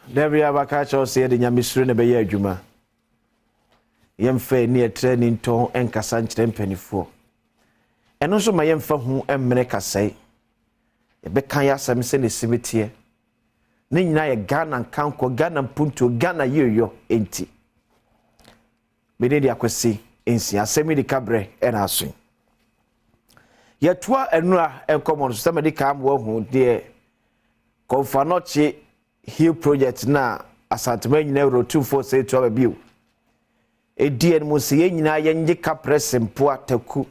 Debi abakacho se de nyamisure ne beye adwuma. Yemfa ni training ton enkasa nkyere mpanifo. Eno so ma yemfa hu emmere kasai. Yebeka ya asem se ne simetie. Ne nyina ye Ghana kanko, Ghana mpunto, Ghana yoyo enti. Bede dia kwesi ensi Asem Yi Di Ka bre ena aso. Yetwa enura enkomo so me de ka amwo hu de konfanoche Hill project na asantema nyina euro 24 to abiu edien mu se nyina yenje ka presempo ataku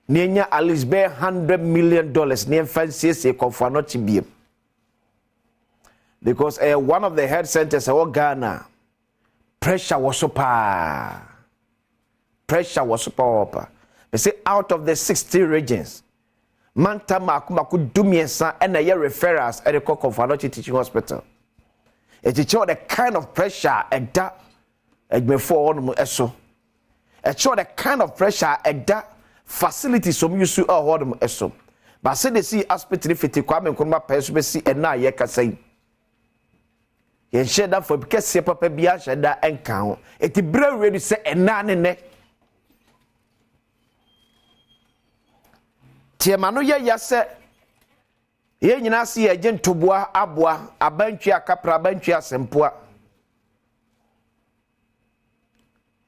ne nya at least $100 million ne fancy konfanoche biem because one of the head centers of Ghana pressure was super they say out of the 60 regions Manta maku dumiensa and a year referrals at the Confanoche Teaching Hospital. It is the kind of pressure at that before eso. It show the kind of pressure at that facility some use to hold eso. But say they see hospital fiti kwame nkrumah person see and na ye ka say. Yen share that for because se papa bia share that enkan. It bre ready say and na ne. Tiemano ya se ye nyina se ye gentoboa aboa abantwi akapra abantwi asempoa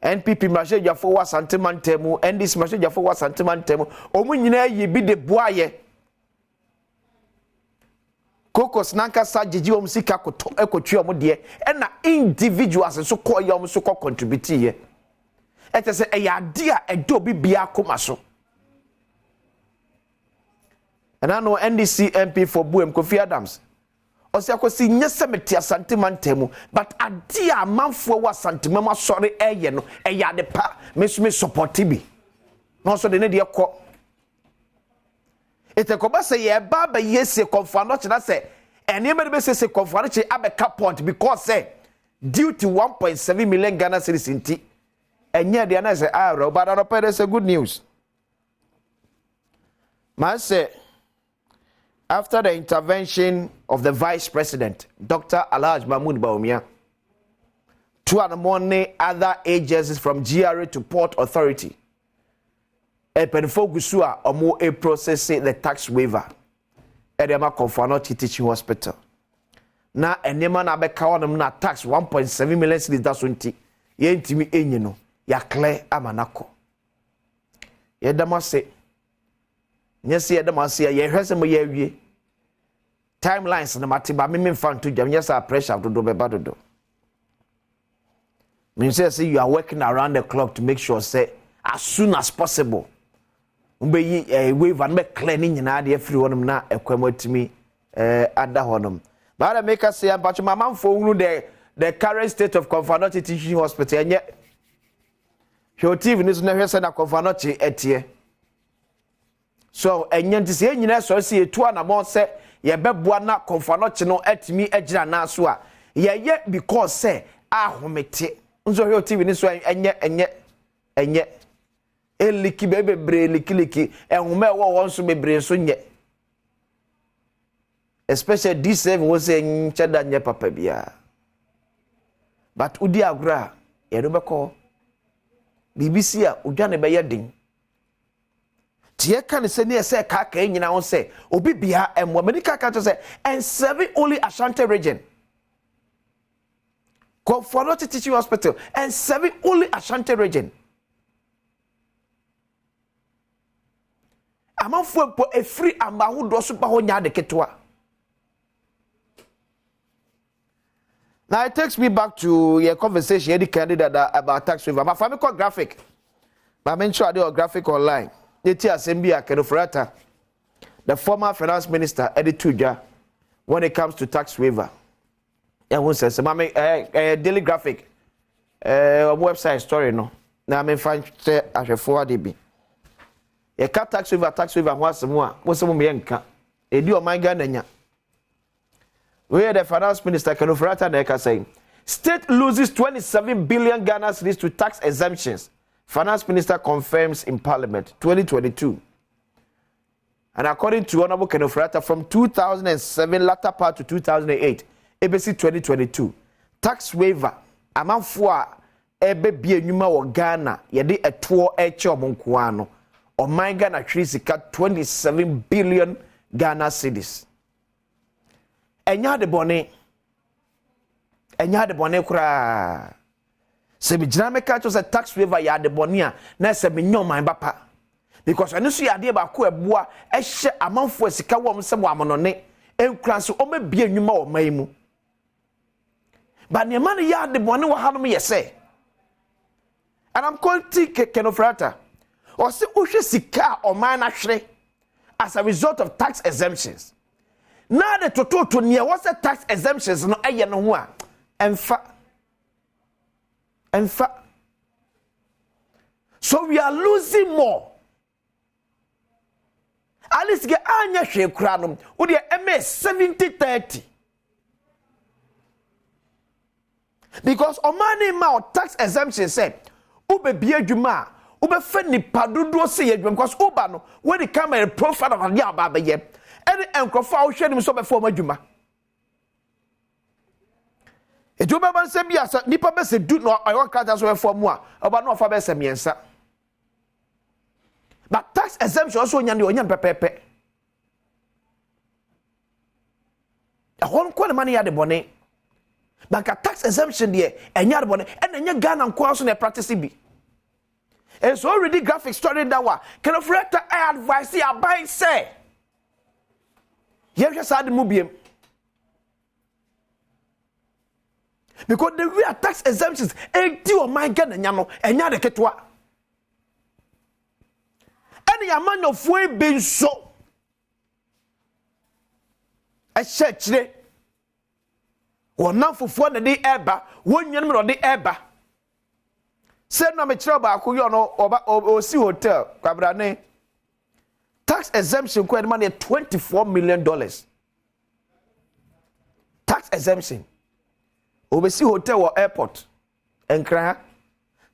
NPP message for wa santimantemu NDC message for wa santimantemu omu nyina yi bi de boaye kokos nanka sa gigi om sika koto ekotwi om de e na individuals so koye om so contribute ye etese e ya dia edo bibia akoma so. And I know NDC MP for Buem Kofi Adams. Osi akosi nyese meti asantimantemu but adia manfo wa santimama sorry eye no eya de pa me support bi. No so de ne de ekọ. Etekoba se ye ba ba yese Confanoche na se enema be se Confanoche abeka point because say due to 1.7 million Ghana cedis inti enye de na say but no pay say good news. Man say after the intervention of the Vice President, Dr. Alhaj Mahmoud Bawumia, 2 in the morning, other agencies from GRA to Port Authority, a penfogusua or more a processing the tax waiver at the Confanoche Teaching Hospital. Now, a name na beka on na tax 1.7 million cedis that's unti ye ntimi enyino ya clear amanako. Ye damase nyesi ye damase ye hwese mo ye awie timelines na matiba me mfa nto jam yes pressure do be badodo mean say you are working around the clock to make sure say as soon as possible umbe yi waiver na clear ni nyina de free wonum na ekwamotimi ada honum but I make us say but my man for the current state of Confanoche Teaching Hospital enye TV ni so na hwese na Confanoche etie so enye ntise nyina so se etu anamon se ye beboa na Confanoche no atimi agira na so a ye because say ahomete nzo hwe TV ni so enye eliki bebre likiliki enhome wo won so bebre so nye especially D7 was saying cheda nye papa bia but udi agura ye do beko BBC a udwane be yedin tie kan se ne se ka ka nyina won se obi bia emwa medical ka to say and serving only Ashanti region Confanoche Teaching Hospital and serving only Ashanti region amanfo po a free amahudo so ba ho nya de ketwa. Now it takes me back to your conversation about tax waiver. My family called graphic. But I'm sure I do a graphic online. The Asem Yi Di Ka, the former finance minister, Eddie Tuja, when it comes to tax waiver. And who says, a daily graphic, website story, no. Now I'm find as a 4DB. A cut tax waiver, what's more, Yanka. A do my Ghana. Where the finance minister Neka saying, state loses 27 billion Ghana cedis to tax exemptions. Finance minister confirms in Parliament 2022. And according to Honorable Kenofrata, from 2007 latter part to 2008, ebesi 2022 tax waiver amanfo a ebe bia enwuma wo Ghana yede eto eche omonko ano oman Ghana hwiri sika 27 billion Ghana cedis enya de bone kura se bi gina meka cho se tax waiver ya de bone a na se bi nyoman bapa because eno so ya de ba ko eboa ehye amanfo sika wo mse mo amonone enkran so o ma bia enwuma wo man mu but ne man ya de bone wo hanom yese and I'm calling Kenofrata or see ushe sika or man hwere as a result of tax exemptions. Now the total to near what's the tax exemptions no eye no ho a emfa so we are losing more. At least get anya hwe kura no wo de MS 70-30 because omani ma tax exemption said ube bia dwuma ube fe nipa dodo se ye dwuma because uba no when the camera profile of ya ba ye any enkrofo a wo hwe nim so be form adwuma ejuba ban se bia sa nipa be se du no ayo krata so be form a oba no ofa be se miensa but tax exemption also nya ne onya pepepe a hon ko le man ya de bone but tax exemption there enya de bone and enya Ghana nko aso na practice bi. And so already graphic story that one. Can of rector I advise you buy say. You just had the movie. Because the real tax exemptions ain't you my Ghana nyano enya de ketwa. Any man of way being so. A church there. One now for na de eba, one year no de eba. Said no me trouble akuyo no o si hotel kwabrane tax exemption ko money $24 million tax exemption obesi hotel or airport enkra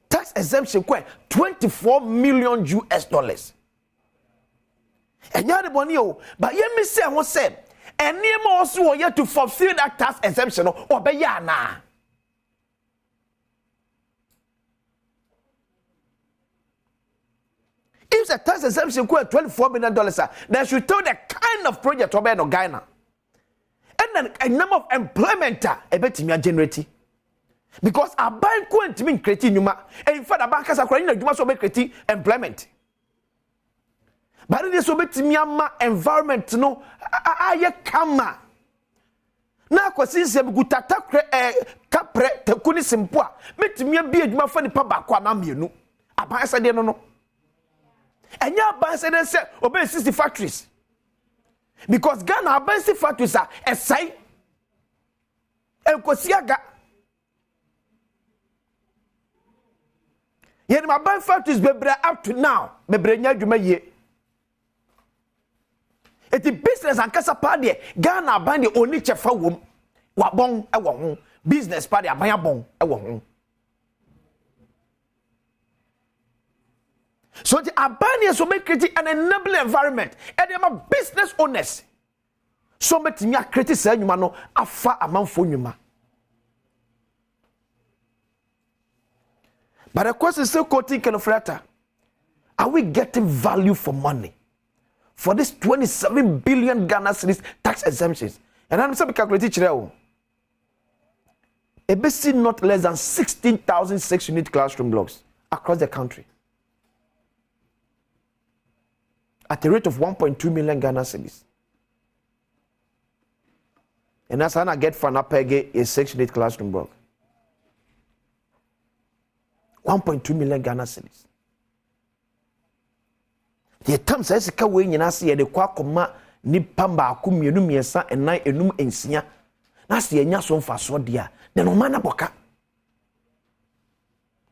tax exemption ko $24 million enya de boni o but ye me say won say eniema also wo yet to fulfill that tax exemption no obeya na. If the tax exemption could $24 million, they should tell the kind of project to be in Ghana. And then a number of employment a bit me generate. Because a bank won't mean creating numa. And in fact, a bank has a credit, you must be creating employment. But it is a bit me environment, no, I come. Now, because since you go to capre, te kuni simpua, met me be a juma for the pabakwa nam you know. A bank said, no. And ya ban say say obey 60 factories because Ghana ban 60 factories are esai en kosiaga yen ma ban factories bebre up to now bebre nya dwuma ye eti business and kasa pa de Ghana ban de oni chefa wom wabon e wo ho business pa de aban abon e wo ho. So the Albanians will make create an enabling environment and they are business owners. So make me create say nyuma no afa amanfo nyuma. But the question is still quoting Kenofrata. Are we getting value for money? For this 27 billion Ghana cedis tax exemptions. And I'm saying calculate chire o. Not less than 16,000 6-unit classroom blocks across the country. At a rate of 1.2 million Ghana cedis. And that's how I get for Napege a 6-unit classroom block. 1.2 million Ghana cedis. The term says ka we nyina se ye de kwa koma ni pamba akumienu miesa enan enum ensia. Na se enya so mfa so dia. De no man aboka.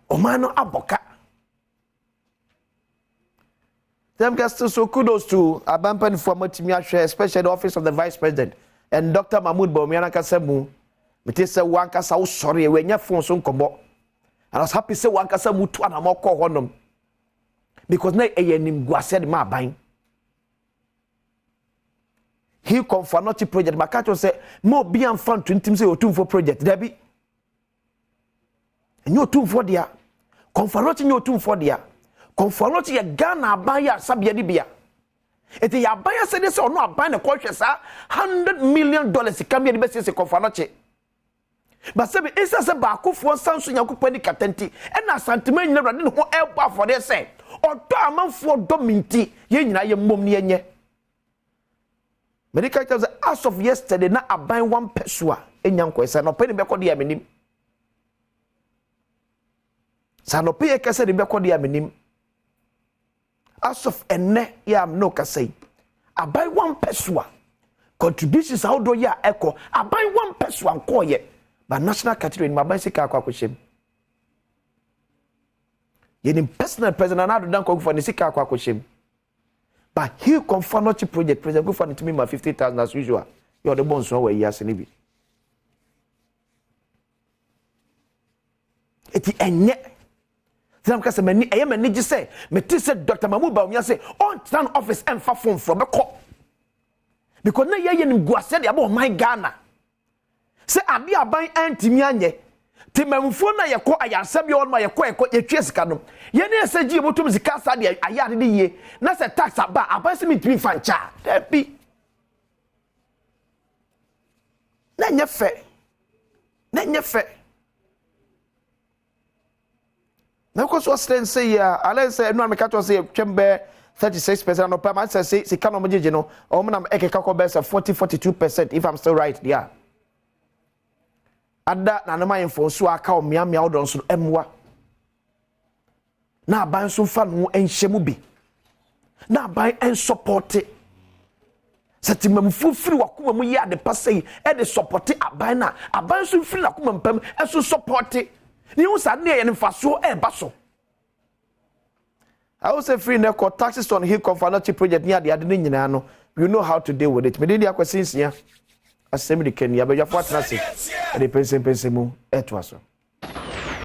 O man no aboka. So kudos to Abampan for Matimiashe, especially the office of the Vice President, and Dr. Mahmoud Bawumia Kasemu. It is a Wankasa sorry when your phone so combo. And I was happy to say Wankasa Mutu and a more call honum. Because na nim guased ma bang. he Confanochi project makato say mo bi amfan twintim say otumfo project dabi enyo otumfo dia Confanochi nyo otumfo dia Confanochi ye Ghana abaya sabia di bia eti ya abaya say this ono abaya na kwhwe sa $100 million kamia di be say Confanochi but say isa say ba akofo sanso nyankopɔ ni katenti e na santema nyina rade ne ho elbo afode say odo amanfo do minti ye nyina ye mmom ne yenye medical tells as of yesterday na aban one pesua enyanko say no pe ne be kɔ de amanim sa no pe ye kase de be kɔ de amanim as of enne ya am no kase aban one pesua contributions how do ya echo aban one pesua nko ye but national category ma ban sika akwa kwhyem yenim personal president na do dan ko for ne sika akwa kwhyem but he Confanochi project president go for to me ma 50,000 as usual you the bonds no we yase ne bi eti enye Sam ka se mani eye mani gi se meti se Dr. Mamu ba umya se on stand office and fa phone from beko because na ye nim guase de abo my Ghana se ade aban antimi anye temamfo na yekɔ ayasɛm yɛ ɔma yekɔ yetwe sika no ye ne se gi botum sika sa de ayade de ye na se tax aba aban se mitimi fancha dabi na nye fe na ko so strength say ya ala say no ameka to say twembe 36% no pa man say sika no mo gege no o mo na ekeka ko be 42% if I'm still right there ada na na mayemfo so aka o miamia odon so emwa na aban so fa no enhyemu bi na aban en support setimamfu firi wakoma mu ya de pasai e de support aban na aban so firi akoma mpam e so support ni hu sa na ye mfaso e ba so I also free na ko taxes on hill Confanochi project ni ade ne nyina no you know how to deal with it me dey akwasinsia Asem Yi Di Ka ni abadwafo atrase e de pense mu eto aso